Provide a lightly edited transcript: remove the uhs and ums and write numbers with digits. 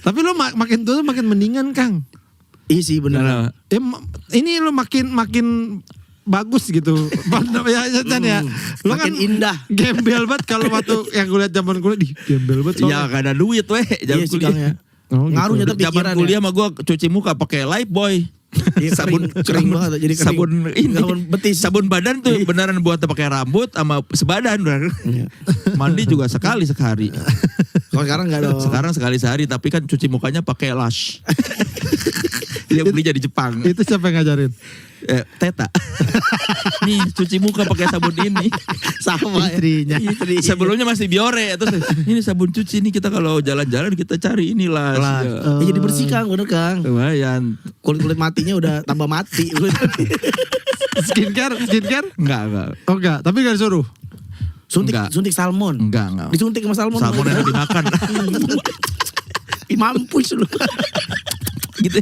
Tapi lo makin tua tuh makin mendingan, Kang. Iya sih benar. Ini lo makin bagus gitu. Ya Chan ya. Lo Makin kan indah. gembel banget kalau waktu yang gue liat zaman kuliah di gembel banget Ya soalnya. gak ada duit weh Iya zaman sih kuliah. Kang ya. Oh, gitu. Ngaruhnya tuh Zaman pikiran kuliah mah gue cuci muka pakai Lifebuy. Iya, kering banget jadi kering. Sabun ini, Sabun betis. sabun badan tuh beneran buat pakai rambut sama sebadan bener. Mandi juga sekali sehari. Kalau sekarang enggak dong. Sekarang sekali sehari tapi kan cuci mukanya pakai Lush. Dia beli jadi Jepang. Itu siapa yang ngajarin? Teta. Nih cuci muka pakai sabun ini. Sama Istrinya. Istri. Sebelumnya masih Biore terus ini sabun cuci nih kita kalau jalan-jalan kita cari ini Lush. Ya, jadi bersih Kang, bener Kang. Lumayan. Kulit matinya udah tambah mati. Skincare? Enggak. Oh enggak, tapi gak disuruh. Enggak. Suntik salmon. Enggak. Disuntik sama salmon. Salmon enak dimakan. Mampus lu. Gitu.